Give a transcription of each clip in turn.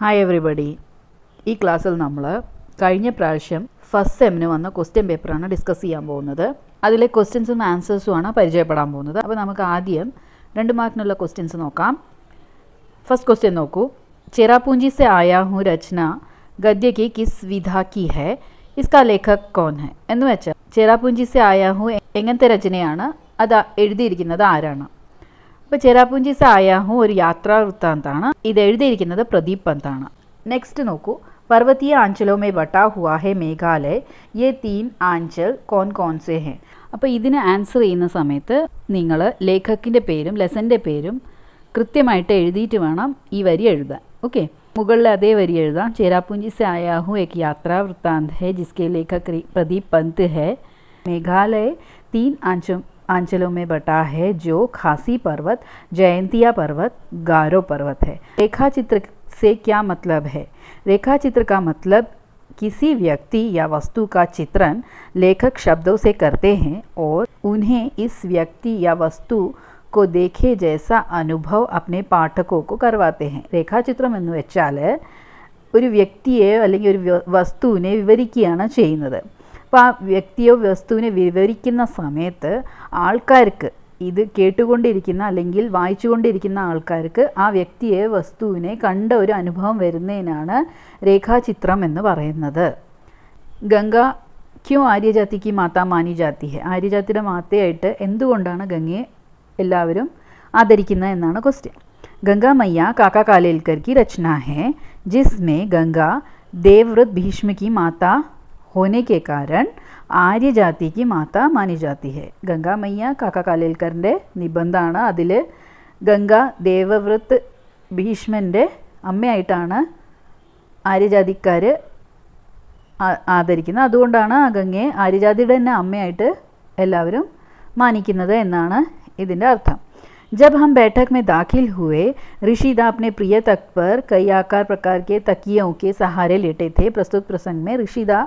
Hi everybody. ഈ ക്ലാസ്സിൽ നമ്മൾ കഴിഞ്ഞ പ്രാവശ്യം ഫസ്റ്റ് സെമ്മിന് വന്ന ക്വസ്റ്റ്യൻ പേപ്പറാണ് ഡിസ്കസ് ചെയ്യാൻ പോകുന്നത്. അതിലെ ക്വസ്റ്റ്യൻസും ആൻസേഴ്സുമാണ് പരിചയപ്പെടാൻ പോകുന്നത്. അപ്പോൾ നമുക്ക് ആദ്യം 2 മാർക്കിനുള്ള ക്വസ്റ്റ്യൻസ് നോക്കാം. ഫസ്റ്റ് ക്വസ്റ്റ്യൻ നോക്കൂ. चेरापूंजी से आया हूँ रचना गद्य की किस विधा की है, इसका लेखक कौन है എന്ന് വെച്ചാൽ ചേരാപൂഞ്ചി സെ ആയാ ഹൂ എങ്ങനത്തെ രചനയാണ്, അത് എഴുതിയിരിക്കുന്നത് ആരാണ്? അപ്പോൾ ചേരാപൂഞ്ചി സെ ആയാ ഹൂ ഒരു യാത്രാ വൃത്താന്താണ്. ഇത് എഴുതിയിരിക്കുന്നത് പ്രദീപ് പന്താണ്. നെക്സ്റ്റ് നോക്കൂ. पर्वतीय आंचलों में बटा हुआ है मेघालय, ये 3 ആഞ്ചൽ कौन कौन से हैं. അപ്പോൾ ഇതിന് ആൻസർ ചെയ്യുന്ന സമയത്ത് നിങ്ങൾ ലേഖകിൻ്റെ പേരും ലെസൻ്റെ പേരും കൃത്യമായിട്ട് എഴുതിയിട്ട് വേണം ഈ വരി എഴുതാൻ. ഓക്കെ, മുകളിൽ അതേ വരി എഴുതാം. ചേരാപൂഞ്ചി से आया हूँ एक यात्रा वृत्तांत है जिसके लेखक प्रदीप पंत है. मेघालय 3 आंचलों में बटा है जो खासी पर्वत, जयंतिया पर्वत, गारो पर्वत है. रेखा चित्र से क्या मतलब है? रेखा चित्र का मतलब किसी व्यक्ति या वस्तु का चित्रण लेखक शब्दों से करते हैं और उन्हें इस व्यक्ति या वस्तु को देखे जैसा അനുഭവം अपने പാഠകോ करवाते हैं. രേഖാചിത്രം എന്ന് വെച്ചാൽ ഒരു വ്യക്തിയെ അല്ലെങ്കിൽ ഒരു വസ്തുവിനെ വിവരിക്കുകയാണ് ചെയ്യുന്നത്. അപ്പോൾ ആ വ്യക്തിയോ വസ്തുവിനെ വിവരിക്കുന്ന സമയത്ത് ആൾക്കാർക്ക്, ഇത് കേട്ടുകൊണ്ടിരിക്കുന്ന അല്ലെങ്കിൽ വായിച്ചുകൊണ്ടിരിക്കുന്ന ആൾക്കാർക്ക് ആ വ്യക്തിയെ വസ്തുവിനെ കണ്ട ഒരു അനുഭവം വരുന്നതിനാണ് രേഖാചിത്രം എന്ന് പറയുന്നത്. ഗംഗ ക്യോ ആര്യജാതിക്ക് മാതാ മാനി ജാതി ഹെ. ആര്യജാതിയുടെ മാതയായിട്ട് എന്തുകൊണ്ടാണ് ഗംഗയെ എല്ലാവരും ആദരിക്കുന്നത് എന്നാണ് ക്വസ്റ്റ്യൻ. गंगा मैया काका कालेलकर की रचना है जिसमें गंगा देवव्रत भीष्म की माता होने के कारण ആര്യ ജാതിക്ക് മാത മാനി ജാതി ഹെ. ഗംഗ മയ്യ കാക്ക കാലേൽക്കറിൻ്റെ നിബന്ധമാണ്. അതിൽ ഗംഗ ദേവവ്രത് ഭീഷ്മൻ്റെ അമ്മയായിട്ടാണ് ആര്യജാതിക്കാർ ആദരിക്കുന്നത്. അതുകൊണ്ടാണ് ആ ഗംഗയെ ആര്യജാതിയുടെ തന്നെ അമ്മയായിട്ട് എല്ലാവരും മാനിക്കുന്നത് എന്നാണ് ഇതിൻ്റെ അർത്ഥം. जब हम बैठक में दाखिल हुए, ऋषिदा अपने प्रिय तख्त पर कई आकार प्रकार के तकियों के सहारे लेटे थे. प्रस्तुत प्रसंग में ऋषिदा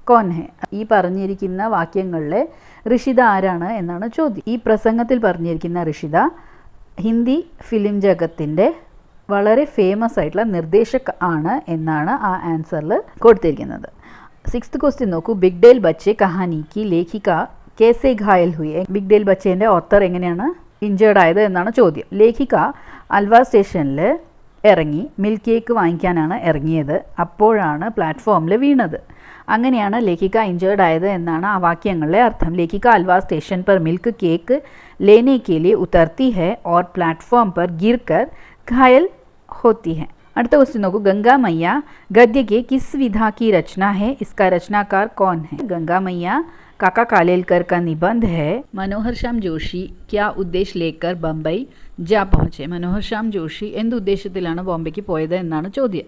कौन है? ഈ പറഞ്ഞിരിക്കുന്ന വാക്യങ്ങളിലെ ഋഷിത ആരാണ് എന്നാണ് ചോദ്യം. ഈ പ്രസംഗത്തിൽ പറഞ്ഞിരിക്കുന്ന ഋഷിത ഹിന്ദി ഫിലിം ജഗത്തിൻ്റെ വളരെ ഫേമസ് ആയിട്ടുള്ള നിർദ്ദേശക് ആണ് എന്നാണ് ആ ആൻസറിൽ കൊടുത്തിരിക്കുന്നത്. 6th ക്വസ്റ്റ്യൻ നോക്കൂ. ബിഗ് ഡേൽ ബച്ചെ കഹാനിക്ക് ലേഖിക കേസെ ഘായൽ ഹുയി. ബിഗ് ഡേൽ ബച്ചേൻ്റെ ഓത്തർ എങ്ങനെയാണ് ഇഞ്ചേർഡ് ആയത് എന്നാണ് ചോദ്യം. ലേഖിക അൽവ സ്റ്റേഷനിൽ ഇറങ്ങി മിൽക്ക് കേക്ക് വാങ്ങിക്കാനാണ് ഇറങ്ങിയത്. അപ്പോഴാണ് പ്ലാറ്റ്ഫോമിൽ വീണത്. അങ്ങനെയാണ് ലേഖിക ഇഞ്ചേർഡ് ആയത് എന്നാണ് ആ വാക്യങ്ങളിലെ അർത്ഥം. ലേഖിക അൽവ സ്റ്റേഷൻ पर മിൽക്ക് കേക്ക് लेने के लिए उतरती है और प्लेटफॉर्म पर गिरकर घायल होती है. അടുത്ത ക്വസ്റ്റ്യൻ നോക്കൂ. गंगा मैया गद्य के किस विधा की रचना है, इसका रचनाकार कौन है? गंगा मैया काका कालेलकर का निबंध है. मनोहर श्याम जोशी क्या उद्देश्य लेकर बम्बई जा पहुँचे? मनोहर श्याम जोशी എന്ത് ഉദ്ദേശത്തിലാണ് ബോംബെക്ക് പോയത് എന്നാണ് ചോദ്യം.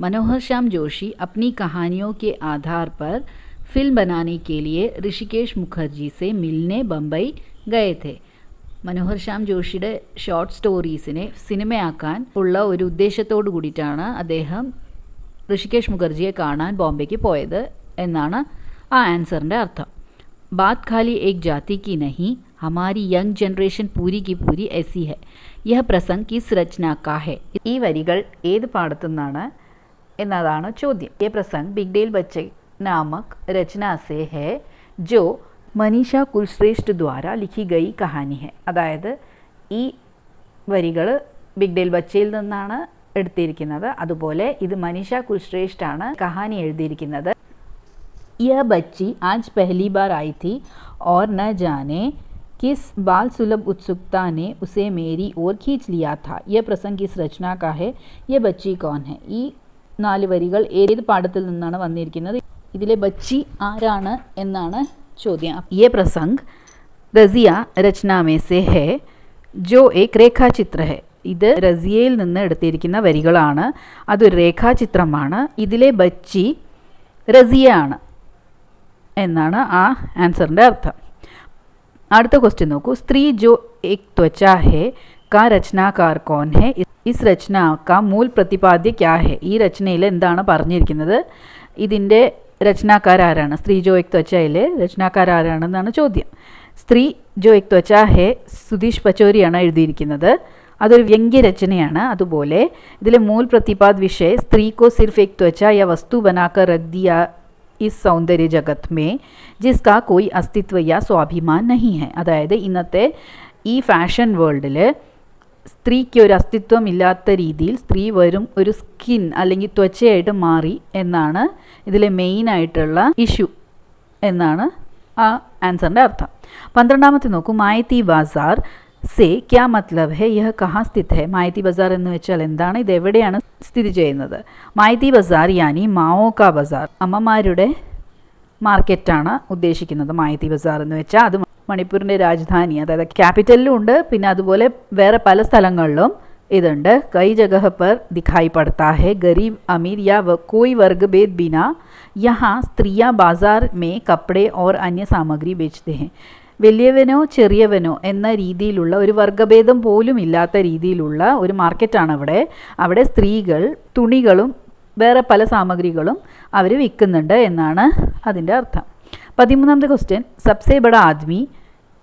मनोहर श्याम जोशी अपनी कहानियों के आधार पर फिल्म बनाने के लिए ऋषिकेश मुखर्जी से मिलने बम्बई गए थे. മനോഹർ ശ്യാം ജോഷിയുടെ ഷോർട്ട് സ്റ്റോറീസിനെ സിനിമയാക്കാൻ ഉള്ള ഒരു ഉദ്ദേശത്തോടു കൂടിയിട്ടാണ് അദ്ദേഹം ഋഷികേഷ് മുഖർജിയെ കാണാൻ ബോംബെക്ക് പോയത് എന്നാണ് ആ ആൻസറിൻ്റെ അർത്ഥം. ബാത് ഖാലി ഏക് ജാതി की नहीं, हमारी यंग जनरेशन पूरी की पूरी ऐसी है. यह प्रसंग किस रचना का है? ഈ വരികൾ ഏത് പാഠത്തു നിന്നാണ് എന്നതാണ് ചോദ്യം. ये प्रसंग बिग डेल बच्चे नामक रचना से है जो മനീഷ കുൽശ്രേഷ്ഠ ദ്വാര ലിഖി ഗയി കഹാനി ഹെ. അതായത് ഈ വരികൾ ബിഗ് ഡേൽ ബച്ചയിൽ നിന്നാണ് എടുത്തിരിക്കുന്നത്. അതുപോലെ ഇത് മനീഷ കുൽശ്രേഷ്ഠാണ് കഹാനി എഴുതിയിരിക്കുന്നത്. यह बच्ची आज पहली बार आई थी और न जाने किस बाल सुलभ उत्सुकता ने उसे मेरी ओर खींच लिया था. यह प्रसंग किस रचना का है? यह बच्ची कौन है? ഈ 4 വരികൾ ഏത് പാഠത്തിൽ നിന്നാണ് വന്നിരിക്കുന്നത്? ഇതിലെ ബച്ചി ആരാണ് എന്നാണ് ചോദ്യം. ये प्रसंग रजिया रचना में से है जो एक രേഖാചിത്ര है. ഇത് റസിയയിൽ നിന്ന് എടുത്തിരിക്കുന്ന വരികളാണ്. അതൊരു രേഖാചിത്രമാണ്. ഇതിലെ ബച്ചി റസിയ ആണ് എന്നാണ് ആ ആൻസറിൻ്റെ അർത്ഥം. അടുത്ത ക്വസ്റ്റ്യൻ നോക്കൂ. സ്ത്രീ ജോ एक त्वचा है का रचनाकार कौन है? इस रचना का मूल प्रतिपाद्य क्या है? ഈ രചനയിൽ എന്താണ് പറഞ്ഞിരിക്കുന്നത്? ഇതിൻ്റെ രചനാക്കാർ ആരാണ്? സ്ത്രീ ജോ एक त्वचയിലെ രചനാക്കാർ ആരാണെന്നാണ് ചോദ്യം. സ്ത്രീ ജോ एक त्वचा है സുധീഷ് പച്ചോരിയാണ് എഴുതിയിരിക്കുന്നത്. അതൊരു വ്യംഗ്യരചനയാണ്. അതുപോലെ ഇതിലെ മൂൽ പ്രതിപാദ വിഷയ സ്ത്രീ को सिर्फ एक त्वचा या वस्तु बनाकर रख दिया इस സൗന്ദര്യ ജഗത് में जिसका कोई अस्तित्व या स्वाभिमान नहीं है. അതായത് ഇന്നത്തെ ഈ ഫാഷൻ വേൾഡിൽ സ്ത്രീക്ക് ഒരു അസ്തിത്വം ഇല്ലാത്ത രീതിയിൽ സ്ത്രീ വെറും ഒരു സ്കിൻ അല്ലെങ്കിൽ ത്വച്ചയായിട്ട് മാറി എന്നാണ് ഇതിലെ മെയിനായിട്ടുള്ള ഇഷ്യൂ എന്നാണ് ആ ആൻസറിൻ്റെ അർത്ഥം. 12ാമത്തെ നോക്കൂ, മായത്തി ബാസാർ സേ ക്യാ മത്ലബ് ഹെ യഹ് കഹാ സ്ഥിത് ഹെ. മായത്തി ബസാർ എന്ന് വെച്ചാൽ എന്താണ്, ഇത് എവിടെയാണ് സ്ഥിതി ചെയ്യുന്നത്? മായത്തി ബസാർ യാനി മാവോ കാ ബസാർ, അമ്മമാരുടെ മാർക്കറ്റാണ് ഉദ്ദേശിക്കുന്നത് മായത്തി ബസാർ എന്ന് വെച്ചാൽ. അത് മണിപ്പൂരിൻ്റെ രാജധാനി, അതായത് ക്യാപിറ്റലിലും ഉണ്ട്, പിന്നെ അതുപോലെ വേറെ പല സ്ഥലങ്ങളിലും ഇതുണ്ട്. കൈ ജഗഹ പർ ദിഖായി പड़ता है. गरीब अमीर या कोई वर्ग भेद बिना यहाँ स्त्रियाँ बाजार में कपड़े और अन्य सामग्री बेचते हैं. വലിയവനോ ചെറിയവനോ എന്ന രീതിയിലുള്ള ഒരു വർഗഭേദം പോലും ഇല്ലാത്ത രീതിയിലുള്ള ഒരു മാർക്കറ്റാണ് അവിടെ. അവിടെ സ്ത്രീകൾ തുണികളും വേറെ പല സാമഗ്രികളും അവർ വിൽക്കുന്നുണ്ട് എന്നാണ് അതിൻ്റെ അർത്ഥം. 13ാമത്തെ ക്വസ്റ്റ്യൻ, സബ്സെ ബഡ ആദ്മി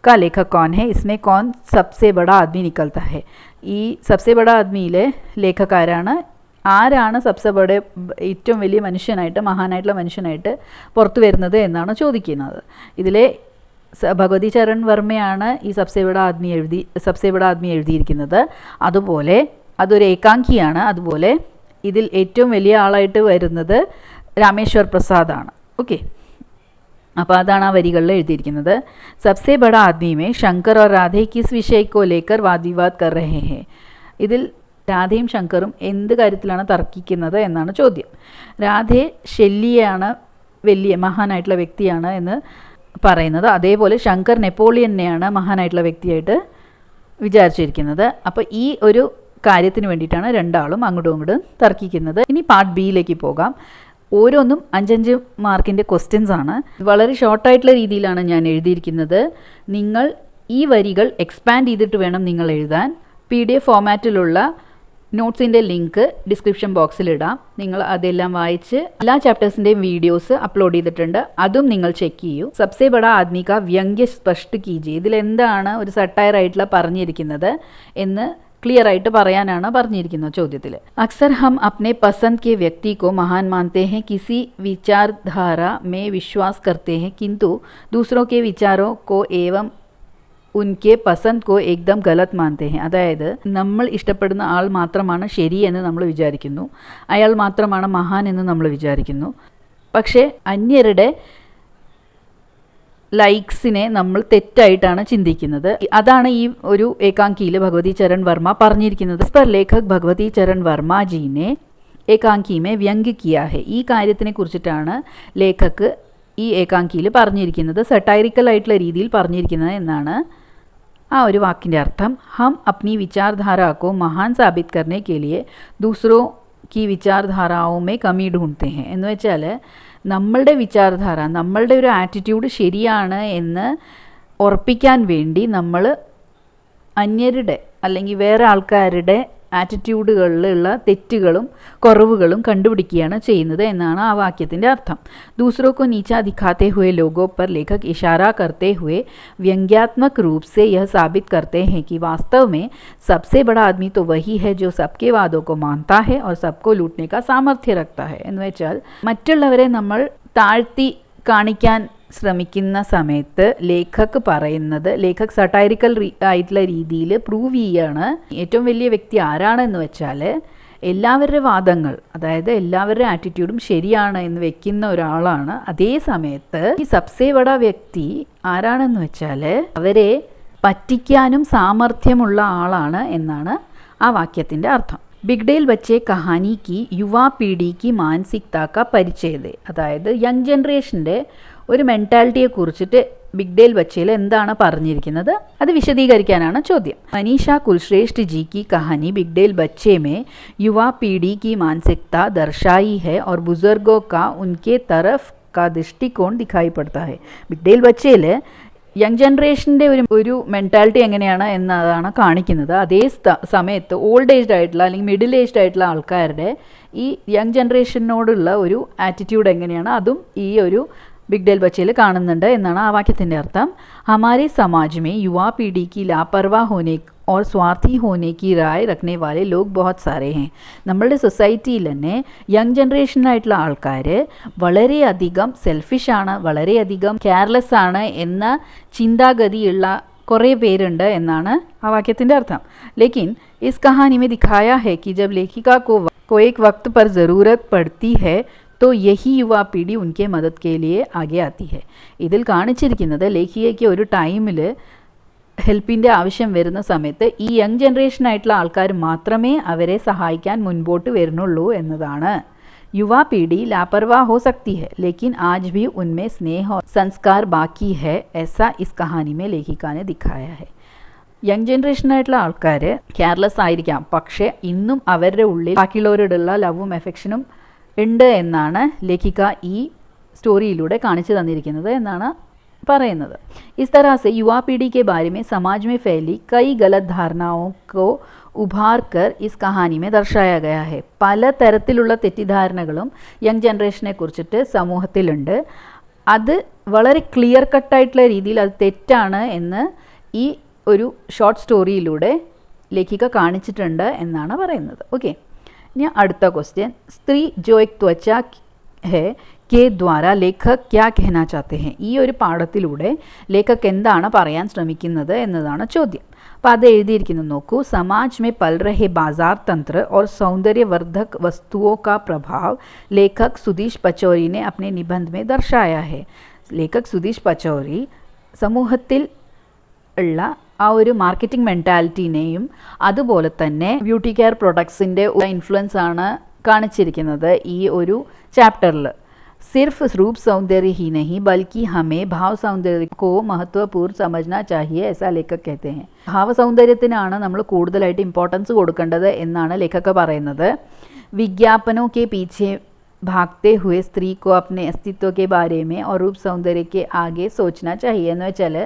का लेखक कौन है? इसमें कौन सबसे बड़ा आदमी निकलता है? ഈ സബ്സെ ബഡ ആദ്മിയിലെ ലേഖക് ആരാണ് സബ്സെ ബഡ ഏറ്റവും വലിയ മനുഷ്യനായിട്ട് മഹാനായിട്ടുള്ള മനുഷ്യനായിട്ട് പുറത്തു വരുന്നത് എന്നാണ് ചോദിക്കുന്നത്. ഇതിലെ ഭഗവതി ചരൺ വർമ്മയാണ് ഈ സബ്സെ ബഡ ആദ്മി എഴുതിയിരിക്കുന്നത്. അതുപോലെ അതൊരു ഏകാംകിയാണ്. അതുപോലെ ഇതിൽ ഏറ്റവും വലിയ ആളായിട്ട് വരുന്നത് രാമേശ്വർ പ്രസാദാണ്. ഓക്കെ, അപ്പോൾ അതാണ് ആ വരികളിൽ എഴുതിയിരിക്കുന്നത്. സബ്സെ ബഡ ആദ്മി മേ ശങ്കർ और राधे किस विषय को लेकर वाद विवाद कर रहे हैं? ഇതിൽ രാധയും ശങ്കറും എന്ത് കാര്യത്തിലാണ് തർക്കിക്കുന്നത് എന്നാണ് ചോദ്യം. രാധെ ശല്യയാണ്, വലിയ മഹാനായിട്ടുള്ള വ്യക്തിയാണ് എന്ന് പറയുന്നത്. അതേപോലെ ശങ്കർ നെപ്പോളിയനെയാണ് മഹാനായിട്ടുള്ള വ്യക്തിയായിട്ട് വിചാരിച്ചിരിക്കുന്നത്. അപ്പോൾ ഈ ഒരു കാര്യത്തിന് വേണ്ടിയിട്ടാണ് രണ്ടാളും അങ്ങോട്ടും ഇങ്ങോട്ടും തർക്കിക്കുന്നത്. ഇനി പാർട്ട് ബിയിലേക്ക് പോകാം. ഓരോന്നും 5-5 മാർക്കിൻ്റെ ക്വസ്റ്റ്യൻസ് ആണ്. വളരെ ഷോർട്ടായിട്ടുള്ള രീതിയിലാണ് ഞാൻ എഴുതിയിരിക്കുന്നത്. നിങ്ങൾ ഈ വരികൾ എക്സ്പാൻഡ് ചെയ്തിട്ട് വേണം നിങ്ങൾ എഴുതാൻ. PDF ഫോമാറ്റിലുള്ള നോട്ട്സിൻ്റെ ലിങ്ക് ഡിസ്ക്രിപ്ഷൻ ബോക്സിലിടാം. നിങ്ങൾ അതെല്ലാം വായിച്ച് എല്ലാ ചാപ്റ്റേഴ്സിൻ്റെയും വീഡിയോസ് അപ്ലോഡ് ചെയ്തിട്ടുണ്ട്, അതും നിങ്ങൾ ചെക്ക് ചെയ്യൂ. സബ്സെ ബഡ ആദ്മി കാ വ്യംഗ്യ സ്പഷ്ട കീജിയെ, ഇതിലെന്താണ് ഒരു സട്ടയറായിട്ടുള്ള പറഞ്ഞിരിക്കുന്നത് എന്ന് ക്ലിയർ ആയിട്ട് പറയാനാണ് പറഞ്ഞിരിക്കുന്നത് ചോദ്യത്തിൽ. അക്സർ ഹം അപ്നെ പസന്ദ് കെ വ്യക്തി को महान मानते हैं, किसी विचारधारा में विश्वास करते हैं, किंतु दूसरों के विचारों को एवं ഉൻകെ പസന്ദ് കോ ഏകദം ഗലത് മാനത്തെ ഹെ. അതായത് നമ്മൾ ഇഷ്ടപ്പെടുന്ന ആൾ മാത്രമാണ് ശരി എന്ന് നമ്മൾ വിചാരിക്കുന്നു, അയാൾ മാത്രമാണ് മഹാൻ എന്ന് നമ്മൾ വിചാരിക്കുന്നു. പക്ഷേ അന്യരുടെ ലൈക്സിനെ നമ്മൾ തെറ്റായിട്ടാണ് ചിന്തിക്കുന്നത്. അതാണ് ഈ ഒരു ഏകാംകിയിൽ ഭഗവതി ചരൺ വർമ്മ പറഞ്ഞിരിക്കുന്നത്. Is per ലേഖക് Bhagavathi Charan Varma ജീനെ ഏകാംകി may വ്യംഗ്യ കിയാ ഹെ. ഈ കാര്യത്തിനെ കുറിച്ചിട്ടാണ് ലേഖക് ഈ ഏകാംകിയിൽ പറഞ്ഞിരിക്കുന്നത്, സട്ടൈറിക്കൽ ആയിട്ടുള്ള രീതിയിൽ പറഞ്ഞിരിക്കുന്നത് എന്നാണ് ആ ഒരു വാക്കിൻ്റെ അർത്ഥം. ഹം അപ്നി വിചാർധാരാക്കോ മഹാൻ സാബിത് കർനെ കെ ലിയെ ദൂസറോ കി വിചാർധാരാവോ മേ കമി ഢൂണ്ട്തേ ഹെ. എന്ന് വെച്ചാൽ നമ്മളുടെ വിചാരധാര, നമ്മളുടെ ഒരു ആറ്റിറ്റ്യൂഡ് ശരിയാണ് എന്ന് ഉറപ്പിക്കാൻ വേണ്ടി നമ്മൾ അന്യരുടെ അല്ലെങ്കിൽ വേറെ ആൾക്കാരുടെ ആറ്റിറ്റ്യൂഡുകളിലുള്ള തെറ്റുകളും കുറവുകളും കണ്ടുപിടിക്കുകയാണ് ചെയ്യുന്നത് എന്നാണ് ആ വാക്യത്തിൻ്റെ അർത്ഥം. दूसरों को नीचा दिखाते हुए लोगों पर लेखक इशारा करते हुए व्यंग्यात्मक रूप से यह साबित करते हैं कि वास्तव में सबसे बड़ा आदमी तो वही है जो सबके वादों को मानता है और सबको लूटने का सामर्थ्य रखता है. എന്ന് വെച്ചാൽ മറ്റുള്ളവരെ നമ്മൾ താഴ്ത്തി കാണിക്കാൻ ശ്രമിക്കുന്ന സമയത്ത് ലേഖക് പറയുന്നത്, ലേഖക് സട്ടൈറിക്കൽ ആയിട്ടുള്ള രീതിയിൽ പ്രൂവ് ചെയ്യാണ് ഏറ്റവും വലിയ വ്യക്തി ആരാണെന്ന് വെച്ചാൽ എല്ലാവരുടെ വാദങ്ങൾ, അതായത് എല്ലാവരുടെ ആറ്റിറ്റ്യൂഡും ശരിയാണ് എന്ന് വെക്കുന്ന ഒരാളാണ്. അതേ സമയത്ത് ഈ സബ്സെ ബഡ വ്യക്തി ആരാണെന്ന് വെച്ചാൽ അവരെ പറ്റിക്കാനും സാമർഥ്യമുള്ള ആളാണ് എന്നാണ് ആ വാക്യത്തിൻ്റെ അർത്ഥം. ബിഗ്ഡേൽ ബച്ചെ കഹാനി കി യുവാ പീഡി കി മാനസികത കാ പരിചയ ദേ. അതായത് യങ് ജനറേഷൻ്റെ ഒരു മെൻറ്റാലിറ്റിയെ കുറിച്ചിട്ട് ബിഗ്ഡേൽ ബച്ചയിൽ എന്താണ് പറഞ്ഞിരിക്കുന്നത് അത് വിശദീകരിക്കാനാണ് ചോദ്യം. മനീഷ കുൽശ്രേഷ്ഠ ജി की कहानी बिगडेल बच्चे में युवा पीढ़ी की मानसिकता दर्शाई है और बुजुर्गों का उनके तरफ का दृष्टिकोण दिखाई पड़ता है. ബിഗ്ഡേൽ ബച്ചയിൽ യങ് ജനറേഷൻ്റെ ഒരു മെൻറ്റാലിറ്റി എങ്ങനെയാണ് എന്നതാണ് കാണിക്കുന്നത്. അതേ സമയത്ത് ഓൾഡ് ഏജ്ഡ് ആയിട്ടുള്ള അല്ലെങ്കിൽ മിഡിൽ ഏജ്ഡ് ആയിട്ടുള്ള ആൾക്കാരുടെ ഈ യങ് ജനറേഷനോടുള്ള ഒരു ആറ്റിറ്റ്യൂഡ് എങ്ങനെയാണ് അതും ഈ ഒരു ബിഗ് ഡേൽ ബച്ചയിൽ കാണുന്നുണ്ട് എന്നാണ് ആ വാക്യത്തിൻ്റെ അർത്ഥം. ഹമാരെ സമാജ് മേ യുവാ പീढ़ी की लापरवाह होने और स्वार्थी होने की राय रखने वाले लोग बहुत सारे हैं. നമ്മളുടെ സൊസൈറ്റിയിൽ തന്നെ യങ് ജനറേഷനായിട്ടുള്ള ആൾക്കാർ വളരെയധികം സെൽഫിഷാണ്, വളരെയധികം കെയർലെസ് ആണ് എന്ന ചിന്താഗതിയുള്ള കുറേ പേരുണ്ട് എന്നാണ് ആ വാക്യത്തിൻ്റെ അർത്ഥം. ലേക്കിൻ ഇസ് കഹാനി में दिखाया है कि जब लेखिका को एक वक्त पर ज़रूरत पड़ती है तो यही युवा पीढ़ी उनके मदद के लिए आगे आती है. ഇതിൽ കാണിച്ചിരിക്കുന്നത് ലേഖികയ്ക്ക് ഒരു ടൈമിൽ ഹെൽപ്പിൻ്റെ ആവശ്യം വരുന്ന സമയത്ത് ഈ യങ് ജനറേഷനായിട്ടുള്ള ആൾക്കാർ മാത്രമേ അവരെ സഹായിക്കാൻ മുൻപോട്ട് വരുന്നുള്ളൂ എന്നതാണ്. युवा पीढ़ी लापरवाह हो सकती है लेकिन आज भी उनमें स्नेह और संस्कार बाकी है, ऐसा इस कहानी में लेखिका ने दिखाया है. യങ് ജനറേഷനായിട്ടുള്ള ആൾക്കാർ കെയർലെസ് ആയിരിക്കാം, പക്ഷേ ഇന്നും അവരുടെ ഉള്ളിൽ ബാക്കിയുള്ളവരോടുള്ള ലവും എഫെക്ഷനും ഉണ്ട് എന്നാണ് ലേഖിക ഈ സ്റ്റോറിയിലൂടെ കാണിച്ചു തന്നിരിക്കുന്നത് എന്നാണ് പറയുന്നത്. इस तरह से युवा पीढ़ी के बारे में समाज में फैली कई गलत धारणाओं को उभार कर इस कहानी में दर्शाया गया है. പല തരത്തിലുള്ള തെറ്റിദ്ധാരണകളും യങ് ജനറേഷനെ കുറിച്ചിട്ട് സമൂഹത്തിലുണ്ട്. അത് വളരെ ക്ലിയർ കട്ടായിട്ടുള്ള രീതിയിൽ അത് തെറ്റാണ് എന്ന് ഈ ഒരു ഷോർട്ട് സ്റ്റോറിയിലൂടെ ലേഖിക കാണിച്ചിട്ടുണ്ട് എന്നാണ് പറയുന്നത്. ഓക്കെ, ഇനി അടുത്ത ക്വസ്റ്റ്യൻ. സ്ത്രീ ജോ എക് ത്വച്ച ഹെ കെ ദ്വാര ലേഖക് ക്യാ കഹന ചാത്തെ ഹെ. ഈ ഒരു പാഠത്തിലൂടെ ലേഖക് എന്താണ് പറയാൻ ശ്രമിക്കുന്നത് എന്നതാണ് ചോദ്യം. അപ്പോൾ അത് എഴുതിയിരിക്കുന്നത് നോക്കൂ. സമാജ് में पल रहे बाजार तंत्र और सौंदर्यवर्धक वस्तुओं का प्रभाव लेखक सुधीश पचौरी ने अपने निबंध में दर्शाया है. ലേഖക് സുധീഷ് പച്ചൗരി സമൂഹത്തിൽ ഉള്ള ആ ഒരു മാർക്കറ്റിംഗ് മെൻറ്റാലിറ്റീനെയും അതുപോലെ തന്നെ ബ്യൂട്ടി കെയർ പ്രൊഡക്ട്സിൻ്റെ ഇൻഫ്ലുവൻസ് ആണ് കാണിച്ചിരിക്കുന്നത് ഈ ഒരു ചാപ്റ്ററിൽ. सिर्फ रूप सौंदर्य ही नहीं बल्कि हमें भाव सौंदर्य को महत्वपूर्ण समझना चाहिए, ऐसा लेखक कहते हैं. ഭാവസൗന്ദര്യത്തിനാണ് നമ്മൾ കൂടുതലായിട്ട് ഇമ്പോർട്ടൻസ് കൊടുക്കേണ്ടത് എന്നാണ് ലേഖക പറയുന്നത്. विज्ञापनों के पीछे भागते हुए स्त्री को अपने अस्तित्व के बारे में और रूप सौंदर्य के आगे सोचना चाहिए. എന്ന് വെച്ചാൽ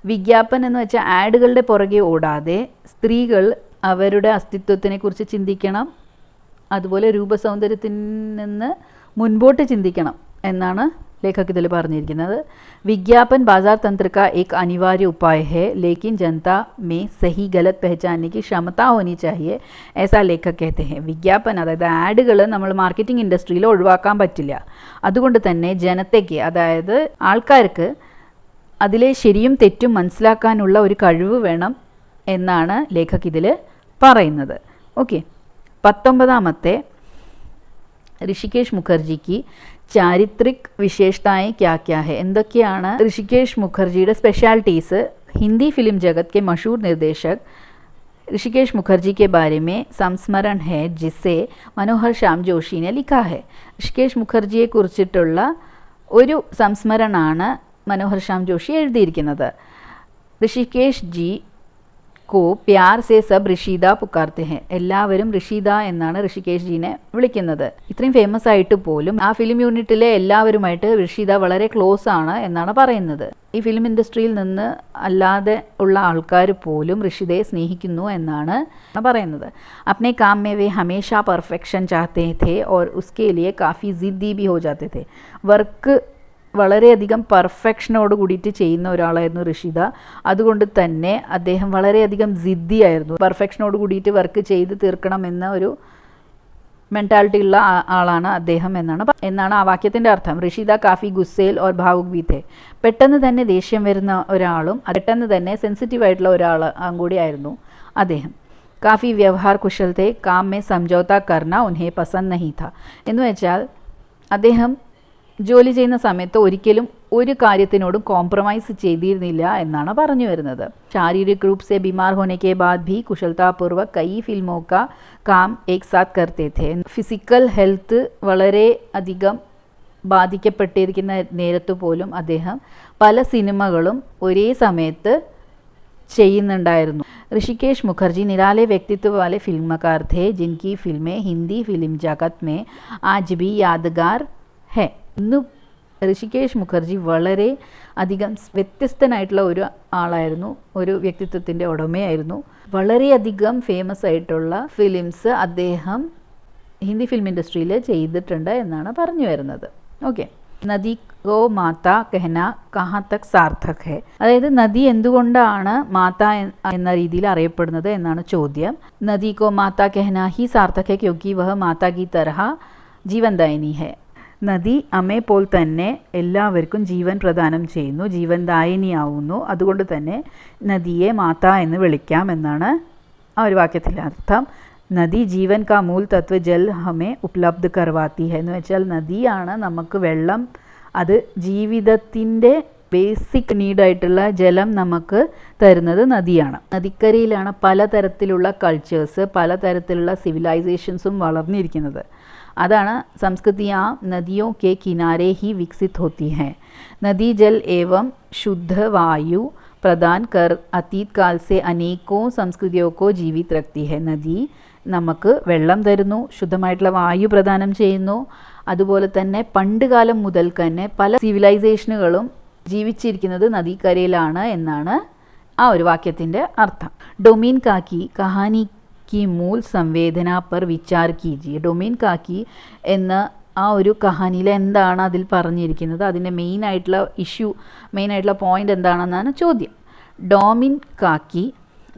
വിജ്ഞാപനം എന്ന് വെച്ചാൽ ആഡുകളുടെ പുറകെ ഓടാതെ സ്ത്രീകൾ അവരുടെ അസ്തിത്വത്തിനെ കുറിച്ച് ചിന്തിക്കണം, അതുപോലെ രൂപസൗന്ദര്യത്തിൽ നിന്ന് മുൻപോട്ട് ചിന്തിക്കണം എന്നാണ് ലേഖक ഇതിൽ പറഞ്ഞിരിക്കുന്നത്. विज्ञापन बाजार तंत्र का एक अनिवार्य उपाय है लेकिन जनता में सही गलत पहचानने की क्षमता होनी चाहिए, ऐसा लेखक कहते हैं. വിജ്ഞാപൻ അതായത് ആഡുകൾ നമ്മൾ മാർക്കറ്റിംഗ് ഇൻഡസ്ട്രിയിൽ ഒഴിവാക്കാൻ പറ്റില്ല. അതുകൊണ്ട് തന്നെ ജനതയ്ക്ക് അതായത് ആൾക്കാർക്ക് അതിലെ ശരിയും തെറ്റും മനസ്സിലാക്കാനുള്ള ഒരു കഴിവ് വേണം എന്നാണ് ലേഖക് ഇതിൽ പറയുന്നത്. ഓക്കെ, 19ാമത്തെ ഋഷികേഷ് മുഖർജിക്ക് ചാരിത്രിക് വിശേഷതാएं क्या क्या है. എന്തൊക്കെയാണ് ഋഷികേഷ് മുഖർജിയുടെ സ്പെഷ്യാലിറ്റീസ്. हिंदी फिल्म जगत के मशहूर निर्देशक ऋषिकेश मुखर्जी के बारे में संस्मरण है जिसे मनोहर श्याम जोशी ने लिखा है. ഋഷികേഷ് മുഖർജിയെ കുറിച്ചിട്ടുള്ള ഒരു സംസ്മരണമാണ് മനോഹർ ശ്യാം ജോഷി എഴുതിയിരിക്കുന്നത്. ഋഷികേഷ് ജി को प्यार से सब ഋഷിത പുക്കാർത്തെ ഹെ. എല്ലാവരും ഋഷിത എന്നാണ് ഋഷികേഷ് ജീനെ വിളിക്കുന്നത്. ഇത്രയും ഫേമസ് ആയിട്ട് പോലും ആ ഫിലിം യൂണിറ്റിലെ എല്ലാവരുമായിട്ട് ഋഷിത വളരെ ക്ലോസ് ആണ് എന്നാണ് പറയുന്നത്. ഈ ഫിലിം ഇൻഡസ്ട്രിയിൽ നിന്ന് അല്ലാതെ ഉള്ള ആൾക്കാർ പോലും ഋഷിതയെ സ്നേഹിക്കുന്നു എന്നാണ് പറയുന്നത്. अपने काम में वे हमेशा परफेक्शन चाहते थे और उसके लिए काफ़ी ज़िद्दी भी हो जाते थे. വർക്ക് വളരെയധികം പെർഫെക്ഷനോട് കൂടിയിട്ട് ചെയ്യുന്ന ഒരാളായിരുന്നു ഋഷിത. അതുകൊണ്ട് തന്നെ അദ്ദേഹം വളരെയധികം ജിദ്ദിയായിരുന്നു. പെർഫെക്ഷനോട് കൂടിയിട്ട് വർക്ക് ചെയ്ത് തീർക്കണം എന്ന ഒരു മെൻറ്റാലിറ്റി ഉള്ള ആളാണ് അദ്ദേഹം എന്നാണ് ആ വാക്യത്തിൻ്റെ അർത്ഥം. ഋഷിത കാഫി ഗുസ്സേൽ ഓർ ഭാവുക് ബി थे. പെട്ടെന്ന് തന്നെ ദേഷ്യം വരുന്ന ഒരാളും പെട്ടെന്ന് തന്നെ സെൻസിറ്റീവായിട്ടുള്ള ഒരാളും കൂടിയായിരുന്നു അദ്ദേഹം. കാഫി വ്യവഹാർ കുശൽ थे, काम में समझौता करना उन्हें पसंद नहीं था. എന്ന് വെച്ചാൽ അദ്ദേഹം ജോലി ചെയ്യുന്ന സമയത്ത് ഒരിക്കലും ഒരു കാര്യത്തിനോടും കോംപ്രമൈസ് ചെയ്തിരുന്നില്ല എന്നാണ് പറഞ്ഞു വരുന്നത്. ശാരീരിക് रूप से बीमार होने के बाद भी कुशलतापूर्वक कई फिल्मों का काम एक साथ करते थे. ഫിസിക്കൽ ഹെൽത്ത് വളരെ അധികം ബാധിക്കപ്പെട്ടിരിക്കുന്ന നേരത്ത് പോലും അദ്ദേഹം പല സിനിമകളും ഒരേ സമയത്ത് ചെയ്യുന്നുണ്ടായിരുന്നു. ऋषिकेश मुखर्जी निराले व्यक्तित्व वाले फिल्मकार थे जिनकी फिल्में हिंदी फिल्म जगत में आज भी यादगार है. ഇന്ന് ഋഷികേഷ് മുഖർജി വളരെ അധികം വ്യത്യസ്തനായിട്ടുള്ള ഒരു ആളായിരുന്നു, ഒരു വ്യക്തിത്വത്തിൻ്റെ ഉടമയായിരുന്നു. വളരെയധികം ഫേമസ് ആയിട്ടുള്ള ഫിലിംസ് അദ്ദേഹം ഹിന്ദി ഫിലിം ഇൻഡസ്ട്രിയിൽ ചെയ്തിട്ടുണ്ട് എന്നാണ് പറഞ്ഞു വരുന്നത്. ഓക്കെ, നദി ഗോ മാത കഹന കഹാ തക് സാർത്ഥക് ഹെ. അതായത് നദി എന്തുകൊണ്ടാണ് മാത എന്ന രീതിയിൽ അറിയപ്പെടുന്നത് എന്നാണ് ചോദ്യം. നദി കോ മാത കഹന ഹി സാർത്ഥക് ഹെ ക്യോങ്കി വഹ മാത കി തരഹ ജീവൻദായിനി ഹെ. നദി അമ്മയെ പോൽ തന്നെ എല്ലാവർക്കും ജീവൻ പ്രദാനം ചെയ്യുന്നു, ജീവൻദായിനിയാവുന്നു. അതുകൊണ്ട് തന്നെ നദിയെ മാത എന്ന് വിളിക്കാം എന്നാണ് ആ ഒരു വാക്യത്തിലെ അർത്ഥം. നദി ജീവൻ കാ മൂൽ തത്വ ജൽ ഹമേ ഉപലബ്ധ കർവാത്തി ഹെ എന്ന് വെച്ചാൽ നദിയാണ് നമുക്ക് വെള്ളം, അത് ജീവിതത്തിൻ്റെ ബേസിക് നീഡായിട്ടുള്ള ജലം നമുക്ക് തരുന്നത് നദിയാണ്. നദിക്കരയിലാണ് പലതരത്തിലുള്ള കൾച്ചേഴ്സ്, പലതരത്തിലുള്ള സിവിലൈസേഷൻസും വളർന്നിരിക്കുന്നത്. അതാണ് സംസ്കൃതി ആ നദിയോं के किनारे ही विकसित होती है. नदी जल एवं शुद्ध वायु प्रदान कर अतीत काल से अनेकों संस्कृतियों को जीवित रखती है. നദി നമുക്ക് വെള്ളം തരുന്നു, ശുദ്ധമായിട്ടുള്ള വായു പ്രദാനം ചെയ്യുന്നു. അതുപോലെ തന്നെ പണ്ട് കാലം മുതൽ തന്നെ പല സിവിലൈസേഷനുകളും ജീവിച്ചിരിക്കുന്നത് നദീക്കരയിലാണ് എന്നാണ് ആ ഒരു വാക്യത്തിൻ്റെ അർത്ഥം. ഡൊമീൻ കാക്കി കഹാനി की मूल संवेदना पर विचार कीजिए. ഡൊമീൻ കാക്കി എന്ന ആ ഒരു കഹാനിയിൽ എന്താണ് അതിൽ പറഞ്ഞിരിക്കുന്നത്, അതിൻ്റെ മെയിനായിട്ടുള്ള ഇഷ്യൂ, മെയിനായിട്ടുള്ള പോയിൻ്റ് എന്താണെന്നാണ് ചോദ്യം. ഡൊമീൻ കാക്കി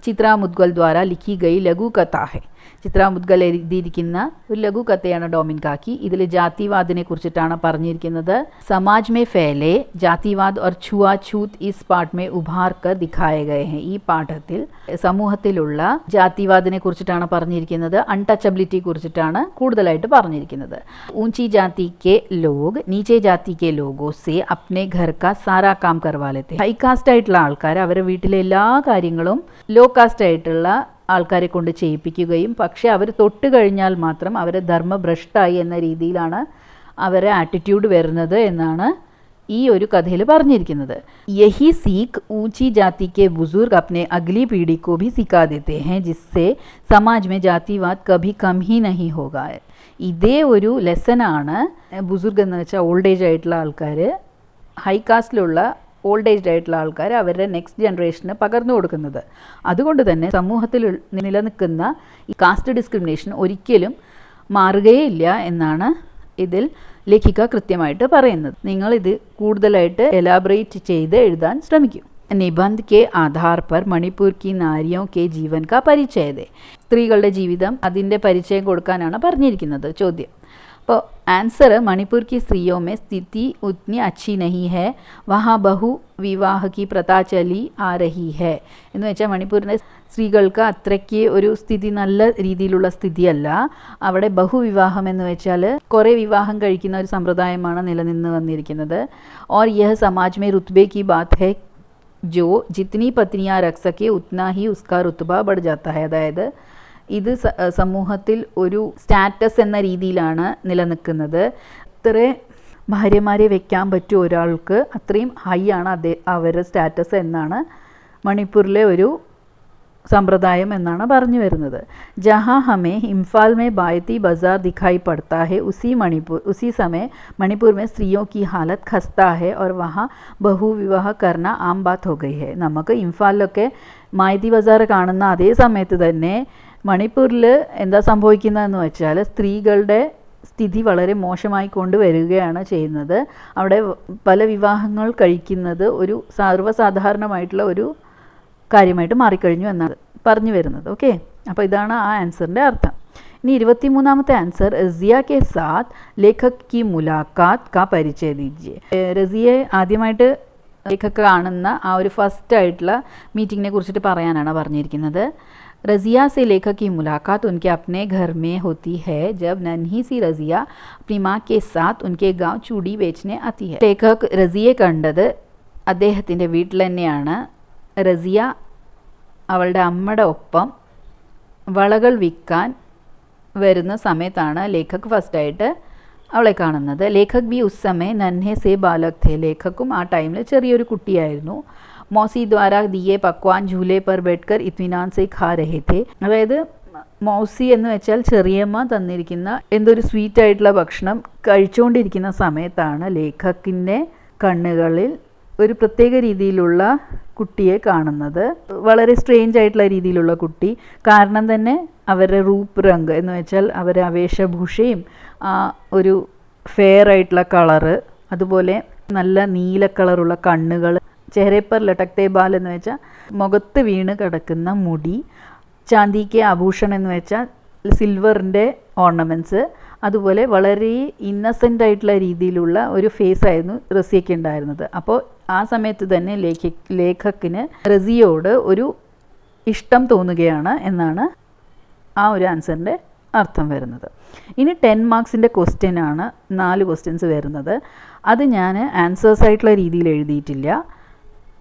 ചിത്രാ മുദ്ഗൽ ദ്വാര ലിഖി ഗൈ ലഘു കഥ ഹെ. ചിത്രാ മുദ്ഗൽ എഴുതിയിരിക്കുന്ന ഒരു ലഘു കഥയാണ് ഡൊമീൻ കാക്കി. ഇതിൽ ജാതിവാദിനെ കുറിച്ചിട്ടാണ് പറഞ്ഞിരിക്കുന്നത്. സമാജ് മേ ഫേലെ ജാതിവാദ് और छुआछूत इस पाठ में उभार कर दिखाए गए हैं. ഈ പാഠത്തിൽ സമൂഹത്തിലുള്ള ജാതിവാദിനെ കുറിച്ചിട്ടാണ് പറഞ്ഞിരിക്കുന്നത്, അൺടച്ചബിലിറ്റി കുറിച്ചിട്ടാണ് കൂടുതലായിട്ട് പറഞ്ഞിരിക്കുന്നത്. ऊंची जाति के लोग नीचे जाति के लोगों से अपने घर का सारा काम करवा लेते हैं. ഹൈ കാസ്റ്റ് ആയിട്ടുള്ള ആൾക്കാർ അവരുടെ വീട്ടിലെ എല്ലാ കാര്യങ്ങളും ലോ കാസ്റ്റ് ആയിട്ടുള്ള ആൾക്കാരെ കൊണ്ട് ചെയ്യിപ്പിക്കുകയും പക്ഷേ അവർ തൊട്ട് കഴിഞ്ഞാൽ മാത്രം അവരെ ധർമ്മഭ്രഷ്ടായി എന്ന രീതിയിലാണ് അവരെ ആറ്റിറ്റ്യൂഡ് വരുന്നത് എന്നാണ് ഈ ഒരു കഥയിൽ പറഞ്ഞിരിക്കുന്നത്. യഹി സീഖ് ऊंची जाति के बुजुर्ग अपने अगली पीढ़ी को भी सिखा देते हैं जिससे समाज में जातिवाद कभी कम ही नहीं होगा. ഇതേ ഒരു ലെസനാണ് ബുസുർഗ് എന്ന് വെച്ചാൽ ഓൾഡ് ഏജ് ആയിട്ടുള്ള ആൾക്കാർ, ഹൈ കാസ്റ്റിലുള്ള ഓൾഡ് ഏജ്ഡ് ആയിട്ടുള്ള ആൾക്കാർ അവരുടെ നെക്സ്റ്റ് ജനറേഷന് പകർന്നു കൊടുക്കുന്നത്. അതുകൊണ്ട് തന്നെ സമൂഹത്തിൽ നിലനിൽക്കുന്ന ഈ കാസ്റ്റ് ഡിസ്ക്രിമിനേഷൻ ഒരിക്കലും മാറുകയില്ല എന്നാണ് ഇതിൽ ലേഖിക കൃത്യമായിട്ട് പറയുന്നത്. നിങ്ങളിത് കൂടുതലായിട്ട് എലാബറേറ്റ് ചെയ്ത് എഴുതാൻ ശ്രമിക്കൂ. നിബന്ധ കെ ആധാർ പർ മണിപ്പൂർ കി നാരിയോ കെ ജീവൻ കാ പരിചയ ദേ. സ്ത്രീകളുടെ ജീവിതം അതിൻ്റെ പരിചയം കൊടുക്കാനാണ് പറഞ്ഞിരിക്കുന്നത് ചോദ്യം. അപ്പോൾ ആൻസർ മണിപ്പൂർ की स्त्रियों में स्थिति उतनी अच्छी नहीं है, वहाँ बहु विवाह की प्रथा चली आ रही है. എന്ന് വെച്ചാൽ മണിപ്പൂരിലെ സ്ത്രീകൾക്ക് അത്രയ്ക്ക് ഒരു സ്ഥിതി നല്ല രീതിയിലുള്ള സ്ഥിതിയല്ല. അവിടെ ബഹുവിവാഹം എന്ന് വെച്ചാൽ കുറേ വിവാഹം കഴിക്കുന്ന ഒരു സമ്പ്രദായമാണ് നിലനിന്ന് വന്നിരിക്കുന്നത്. और यह समाज में रुतबे की बात है, जो जितनी पत्नियाँ रख सके उतना ही उसका रुतबा बढ़ जाता है. അതായത് ഇത് സമൂഹത്തിൽ ഒരു സ്റ്റാറ്റസ് എന്ന രീതിയിലാണ് നിലനിൽക്കുന്നത്. ഇത്ര ഭാര്യമാരെ വെക്കാൻ പറ്റിയ ഒരാൾക്ക് അത്രയും ഹൈ ആണ് അവരുടെ സ്റ്റാറ്റസ് എന്നാണ് മണിപ്പൂരിലെ ഒരു സമ്പ്രദായം എന്നാണ് പറഞ്ഞു വരുന്നത്. ജഹാ ഹമേ ഇംഫാൽ में बायती बाज़ार दिखाई पड़ता है, उसी समय मणिपुर में स्त्रियों की हालत खस्ता है और वहाँ बहु विवाह करना आम बात हो गई है. നമുക്ക് ഇംഫാലിലൊക്കെ മായത്തി ബസാർ കാണുന്ന അതേ സമയത്ത് തന്നെ മണിപ്പൂരിൽ എന്താ സംഭവിക്കുന്നതെന്ന് വെച്ചാൽ സ്ത്രീകളുടെ സ്ഥിതി വളരെ മോശമായി കൊണ്ടുവരികയാണ് ചെയ്യുന്നത്. അവിടെ പല വിവാഹങ്ങൾ കഴിക്കുന്നത് ഒരു സർവ്വസാധാരണമായിട്ടുള്ള ഒരു കാര്യമായിട്ട് മാറിക്കഴിഞ്ഞു എന്നാണ് പറഞ്ഞു വരുന്നത്. ഓക്കെ, അപ്പോൾ ഇതാണ് ആ ആൻസറിൻ്റെ അർത്ഥം. ഇനി 23ാമത്തെ ആൻസർ, റസിയ കെ സാത്ത് ലേഖക് കി മുലാഖാത്ത് കാ പരിചയ ദീജിയെ. റസിയെ ആദ്യമായിട്ട് ലേഖക് കാണുന്ന ആ ഒരു ഫസ്റ്റ് ആയിട്ടുള്ള മീറ്റിങ്ങിനെ കുറിച്ചിട്ട് പറയാനാണ് പറഞ്ഞിരിക്കുന്നത്. रज़िया से लेखक की मुलाकात उनके अपने घर में होती है जब नन्ही सी रज़िया अपनी माँ के साथ उनके गांव चूड़ी बेचने आती है. ലേഖക് റസിയെ കണ്ടത് അദ്ദേഹത്തിൻ്റെ വീട്ടിൽ തന്നെയാണ്. റസിയ അവളുടെ അമ്മയുടെ ഒപ്പം വളകൾ വിൽക്കാൻ വരുന്ന സമയത്താണ് ലേഖക് ഫസ്റ്റായിട്ട് അവളെ കാണുന്നത്. ലേഖക് ബി ഉസ് സമയ നൻഹെ സേ ബാലക് थे. ലേഖക്കും ആ ടൈമിൽ ചെറിയൊരു കുട്ടിയായിരുന്നു. മൗസി ദ്വാര ദിയെ പക്വാൻ ഝൂലെ പർ ബെഡ്കർ ഇത്മിനാൻ സെ ഖാ രഹേ थे. അതായത് മൗസി എന്ന് വെച്ചാൽ ചെറിയമ്മ തന്നിരിക്കുന്ന എന്തൊരു സ്വീറ്റ് ആയിട്ടുള്ള ഭക്ഷണം കഴിച്ചുകൊണ്ടിരിക്കുന്ന സമയത്താണ് ലേഖക്കിൻ്റെ കണ്ണുകളിൽ ഒരു പ്രത്യേക രീതിയിലുള്ള കുട്ടിയെ കാണുന്നത്. വളരെ സ്ട്രേഞ്ച് ആയിട്ടുള്ള രീതിയിലുള്ള കുട്ടി. കാരണം തന്നെ അവരുടെ റൂപ്പ് രംഗ് എന്ന് വെച്ചാൽ അവരുടെ വേഷഭൂഷയും ആ ഒരു ഫെയർ ആയിട്ടുള്ള കളറ് അതുപോലെ നല്ല നീല കളറുള്ള കണ്ണുകൾ, ചെഹ്റേപ്പർ ലട്ടക്തേ ബാൽ എന്ന് വെച്ചാൽ മുഖത്ത് വീണ് കിടക്കുന്ന മുടി, ചാന്ദിക്ക് ആഭൂഷൺ എന്ന് വെച്ചാൽ സിൽവറിൻ്റെ ഓർണമെൻറ്റ്സ്, അതുപോലെ വളരെ ഇന്നസെൻ്റ് ആയിട്ടുള്ള രീതിയിലുള്ള ഒരു ഫേസ് ആയിരുന്നു റസിയയ്ക്ക് ഉണ്ടായിരുന്നത്. അപ്പോൾ ആ സമയത്ത് തന്നെ ലേഖക്കിന് റസിയോട് ഒരു ഇഷ്ടം തോന്നുകയാണ് എന്നാണ് ആ ഒരു ആൻസറിൻ്റെ അർത്ഥം വരുന്നത്. ഇനി 10 മാർക്സിൻ്റെ ക്വസ്റ്റ്യനാണ് 4 ക്വസ്റ്റ്യൻസ് വരുന്നത്. അത് ഞാൻ ആൻസേഴ്സ് ആയിട്ടുള്ള രീതിയിൽ എഴുതിയിട്ടില്ല.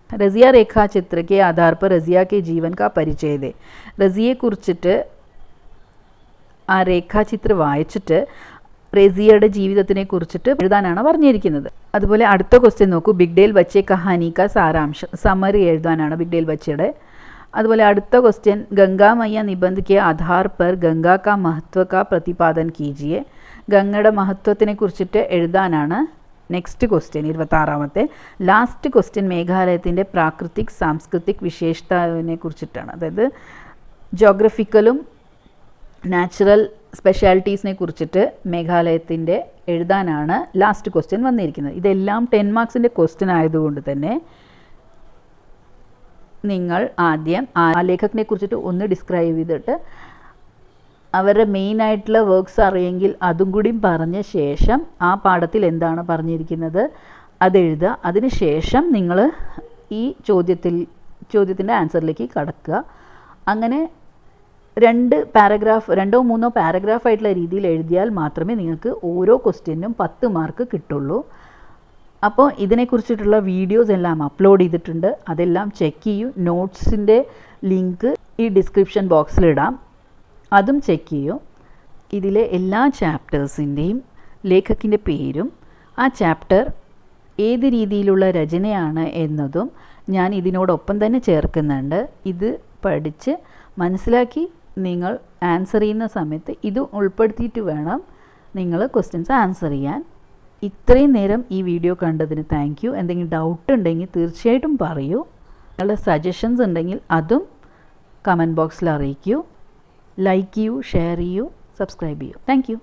റസിയ രേഖാചിത്ര के आधार पर रज़िया के जीवन का परिचय दे. റസിയെക്കുറിച്ചിട്ട് ആ രേഖാചിത്ര വായിച്ചിട്ട് റസിയയുടെ ജീവിതത്തിനെ കുറിച്ചിട്ട് എഴുതാനാണ് പറഞ്ഞിരിക്കുന്നത്. അതുപോലെ അടുത്ത ക്വസ്റ്റ്യൻ നോക്കൂ, ബിഗ്ഡേൽ ബച്ചെ കഹാനി കാ സാരാംശം, സമറി എഴുതാനാണ് ബിഗ്ഡേൽ ബച്ചയുടെ. അതുപോലെ അടുത്ത ക്വസ്റ്റ്യൻ, ഗംഗാ മയ്യ നിബന്ധ के आधार पर गंगा का महत्व का प्रतिपादन कीजिए. ഗംഗയുടെ മഹത്വത്തിനെ കുറിച്ചിട്ട് എഴുതാനാണ് നെക്സ്റ്റ് ക്വസ്റ്റ്യൻ 26ാമത്തെ. ലാസ്റ്റ് ക്വസ്റ്റ്യൻ മേഘാലയത്തിൻ്റെ പ്രാകൃതിക് സാംസ്കൃതിക് വിശേഷതയെ കുറിച്ചിട്ടാണ്. അതായത് ജോഗ്രഫിക്കലും നാച്ചുറൽ സ്പെഷ്യാലിറ്റീസിനെ കുറിച്ചിട്ട് മേഘാലയത്തിൻ്റെ എഴുതാനാണ് ലാസ്റ്റ് ക്വസ്റ്റ്യൻ വന്നിരിക്കുന്നത്. ഇതെല്ലാം 10 മാർക്സിൻ്റെ ക്വസ്റ്റ്യൻ ആയതുകൊണ്ട് തന്നെ നിങ്ങൾ ആദ്യം ആ ലേഖകനെ കുറിച്ചിട്ട് ഒന്ന് ഡിസ്ക്രൈബ് ചെയ്തിട്ട് അവരുടെ മെയിനായിട്ടുള്ള വർക്ക്സ് അറിയെങ്കിൽ അതും കൂടി പറഞ്ഞ ശേഷം ആ പാഠത്തിൽ എന്താണ് പറഞ്ഞിരിക്കുന്നത് അതെഴുതുക. അതിന് ശേഷം നിങ്ങൾ ഈ ചോദ്യത്തിൻ്റെ ആൻസറിലേക്ക് കടക്കുക. അങ്ങനെ 2 പാരഗ്രാഫ് 2 or 3 പാരഗ്രാഫായിട്ടുള്ള രീതിയിൽ എഴുതിയാൽ മാത്രമേ നിങ്ങൾക്ക് ഓരോ ക്വസ്റ്റ്യനും 10 മാർക്ക് കിട്ടുള്ളൂ. അപ്പോൾ ഇതിനെക്കുറിച്ചിട്ടുള്ള വീഡിയോസ് എല്ലാം അപ്ലോഡ് ചെയ്തിട്ടുണ്ട്, അതെല്ലാം ചെക്ക് ചെയ്യൂ. നോട്ട്സിൻ്റെ ലിങ്ക് ഈ ഡിസ്ക്രിപ്ഷൻ ബോക്സിലിടാം, അതും ചെക്ക് ചെയ്യൂ. ഇതിലെ എല്ലാ ചാപ്റ്റേഴ്സിൻ്റെയും ലേഖകിൻ്റെ പേരും ആ ചാപ്റ്റർ ഏത് രീതിയിലുള്ള രചനയാണ് എന്നതും ഞാൻ ഇതിനോടൊപ്പം തന്നെ ചേർക്കുന്നുണ്ട്. ഇത് പഠിച്ച് മനസ്സിലാക്കി നിങ്ങൾ ആൻസർ ചെയ്യുന്ന സമയത്ത് ഇത് ഉൾപ്പെടുത്തിയിട്ട് വേണം നിങ്ങൾ ക്വസ്റ്റ്യൻസ് ആൻസർ ചെയ്യാൻ. ഇത്രയും നേരം ഈ വീഡിയോ കണ്ടതിന് താങ്ക് യു. എന്തെങ്കിലും ഡൗട്ട് ഉണ്ടെങ്കിൽ തീർച്ചയായിട്ടും പറയൂ. നിങ്ങളുടെ സജഷൻസ് ഉണ്ടെങ്കിൽ അതും കമൻറ്റ് ബോക്സിൽ അറിയിക്കൂ. ലൈക്ക് ചെയ്യൂ, ഷെയർ ചെയ്യൂ, സബ്സ്ക്രൈബ് ചെയ്യൂ. Thank you.